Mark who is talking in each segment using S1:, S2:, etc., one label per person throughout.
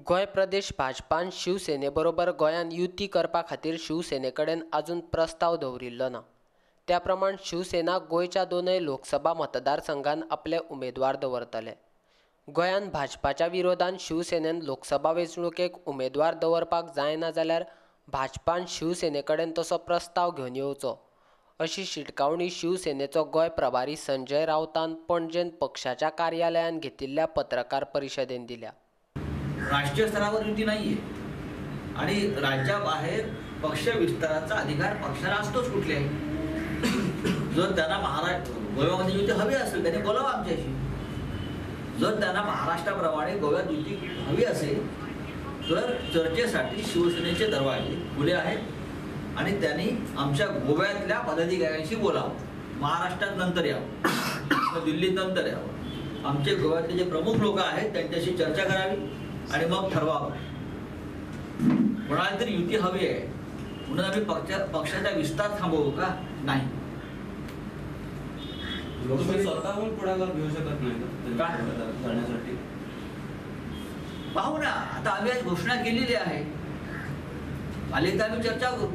S1: गोय प्रदेश भाजपान शिवसेनेबरोबर गोंयान युती करपा खातीर शिवसेनेकडेन अजून प्रस्ताव दवरिल्लो ना। त्या प्रमाण शिवसेना गोंयच्या दोनय लोकसभा मतदारसंघांत आपले उमेदवार दवरतले। गोंयान भाजपाच्या विरोधान शिवसेनेन लोकसभा वेंचणुकेक उमेदवार दवरपाक जायना जाल्यार भाजपान शिवसेनेकडेन तसो प्रस्ताव घेवन येवचो, अशी शिटकावणी शिवसेनेचो गोंय प्रभारी संजय राउतान पणजेंत पक्षाच्या कार्यालयान घेतिल्ल्या पत्रकार परिशदेंत दिल्या।
S2: राष्ट्रीय स्तरावर युती नाहीये आणि राज्याबाहेर पक्ष विस्ताराचा अधिकार पक्षाला असतोच कुठल्याही। जर त्यांना गोव्यामध्ये युती हवी असेल त्यांनी बोलावं आमच्याशी। जर त्यांना महाराष्ट्राप्रमाणे गोव्यात युती हवी असेल तर चर्चेसाठी शिवसेनेचे दरवाजे खुले आहेत आणि त्यांनी आमच्या गोव्यातल्या पदाधिकाऱ्यांशी बोलावं। महाराष्ट्रात नंतर यावं, दिल्लीत नंतर यावं। आमचे गोव्यातले जे प्रमुख लोक आहेत त्यांच्याशी चर्चा करावी आणि मग ठरवावं। कोणाला तरी युती हवी आहे म्हणून आम्ही पक्षाचा विस्तार थांबवू का? नाही।
S3: तुम्ही स्वतःहून पुढाकार घेऊ शकत नाही करण्यासाठी?
S2: पाहू ना, आता आम्ही आज घोषणा केलेली आहे, आले तर आम्ही चर्चा करू।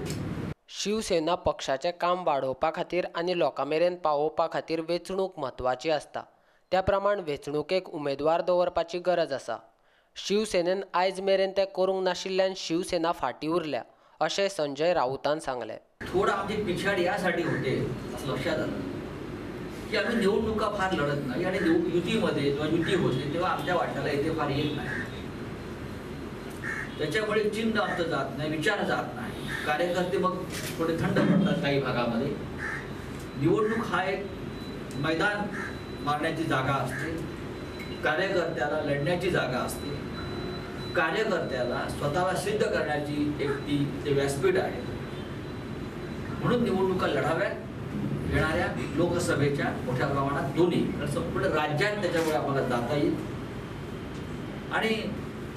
S1: शिवसेना पक्षाचे काम वाडोवपा खातीर आनी लोकां मेरेन पावोवपा खातीर वेंचणूक म्हत्वाची आसता। त्या प्रमाण वेंचणुकेक उमेदवार दवरपाची गरज आसा। शिवसेनेन आयज मेरेन ते करूंक नाशिल्ल्यान शिवसेना फाटीं उरल्या, अशें संजय राउतान सांगलें।
S2: थोडा आमची पिछाड यासाठी होते असं लक्षात आलं की आम्ही निवडणुका फार लढत नाही आणि युतीमध्ये जेव्हा युती होते तेव्हा आमच्या वाट्याला इथे फार येत नाही। त्याच्यामुळे चिन्ह आमचं जात नाही, विचार जात नाही, कार्यकर्ते मग थोडे थंड पडतात काही भागामध्ये। निवडणूक हा एक मैदान मारण्याची जागा असते, कार्यकर्त्याला लढण्याची जागा असते, कार्यकर्त्याला स्वतःला सिद्ध करण्याची ते व्यासपीठ आहे। म्हणून निवडणुका लढाव्यात, येणाऱ्या लोकसभेच्या मोठ्या प्रमाणात दोन्ही संपूर्ण राज्यात त्याच्यामुळे आम्हाला जाता येईल आणि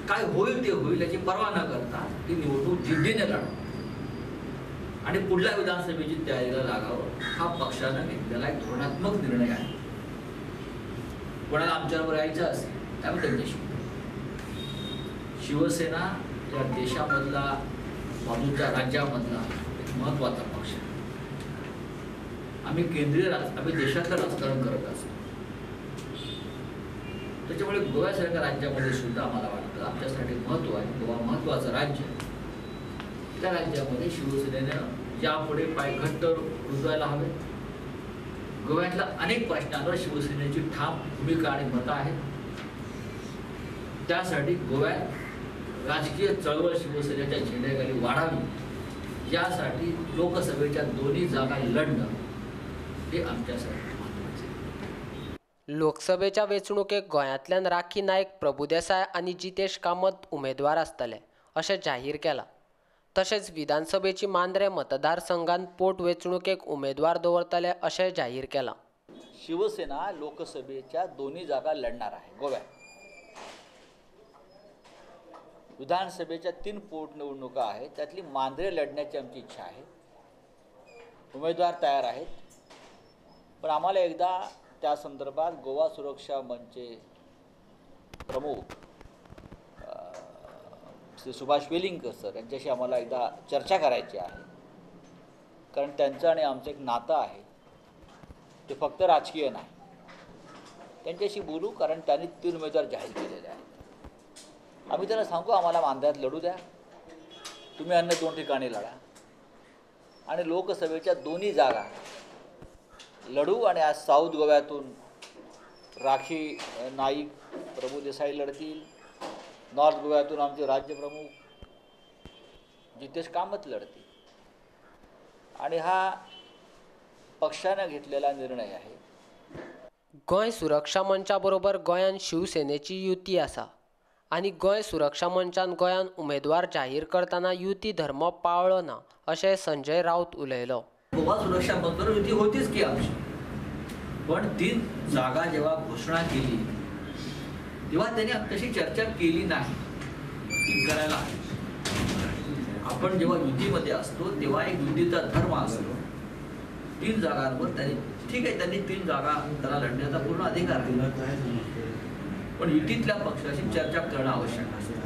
S2: काय होईल ते होईल याची पर्वा न करता ही निवडणूक जिद्दीने लढावं आणि पुढल्या विधानसभेची तयारीला लागावं हा पक्षानं घेतलेला एक धोरणात्मक निर्णय आहे। कोणाला आमच्याबरोबर यायचं असेल त्यामुळे त्यांच्याशी शिवसेना या देशामधला बाजूच्या राज्यामधला एक महत्वाचा पक्ष आहे। आम्ही आम्ही देशातलं राजकारण करत असतो, त्याच्यामुळे गोव्यासारख्या राज्यामध्ये सुद्धा आम्हाला वाटतं आमच्यासाठी महत्व आहे। गोवा महत्वाचं राज्य आहे, त्या राज्यामध्ये शिवसेनेनं यापुढे पाय घट्ट रुजवायला हवे। गोव्यातल्या अनेक प्रश्नांवर शिवसेनेची ठाम भूमिका आणि मतं आहेत। त्यासाठी गोव्यात राजकीय चळवळ शिवसेनेच्या झेंड्याखाली वाढावी, यासाठी लोकसभेच्या दोन्ही जागा लढणं हे आमच्यासाठी महत्त्वाचे आहे।
S1: लोकसभेच्या वेंचणुकेक गोंयांतल्यान राखी नायक, प्रभुदेसाय आनी जितेश कामत उमेदवार आसतले अशें जाहीर केलां। तशेंच विधानसभेची मांद्रे मतदारसंघात पोटवेंचणुकेक उमेदवार दवरतले अशें जाहीर केलां।
S2: शिवसेना लोकसभेच्या दोन्ही जागा लढणार आहे गोव्यात। विधानसभेच्या 3 पोटनिवडणुका आहेत, त्यातली मांद्रे लढण्याची आमची इच्छा आहे। उमेदवार तयार आहेत, पण आम्हाला एकदा त्या संदर्भात गोवा सुरक्षा मंचचे प्रमुख श्री सुभाष वेलिंगकर सर यांच्याशी आम्हाला एकदा चर्चा करायची आहे, कारण त्यांचं आणि आमचं एक नातं आहे, ते फक्त राजकीय नाही। त्यांच्याशी बोलू, कारण त्यांनी 3 उमेदवार जाहीर केलेले आहेत। आम्ही त्यांना सांगू आम्हाला मांद्र्यात लढू द्या, तुम्ही अन्य 2 ठिकाणी लढा आणि लोकसभेच्या दोन्ही जागा लढू। आणि आज साऊथ गोव्यातून राखी नाईक, प्रभुदेसाई लढतील, नॉर्थ गोव्यातून आमचे राज्यप्रमुख जितेश कामत लढतील आणि हा पक्षाने घेतलेला निर्णय आहे।
S1: गोंय सुरक्षा मंचा बरोबर गोंयान शिवसेनेची युती आसा आनी गोंय सुरक्षा मंचान गोंयान उमेदवार जाहीर करतना युती धर्म पाळ्ळो ना, अशें संजय राउत उलयलो।
S2: गोवा सुरक्षा मंचावर युती होतीच की आमची, पण 3 जागा जेव्हा घोषणा केली तेव्हा त्यांनी आमच्याशी चर्चा केली नाही, ती करायला हवी। आपण जेव्हा युतीमध्ये असतो तेव्हा एक युतीचा धर्म असतो। 3 जागांवर त्यांनी ठीक आहे, त्यांनी 3 जागा त्याला लढण्याचा पूर्ण अधिकार आहे, पण युतीतल्या पक्षाशी चर्चा करणं आवश्यक असतं।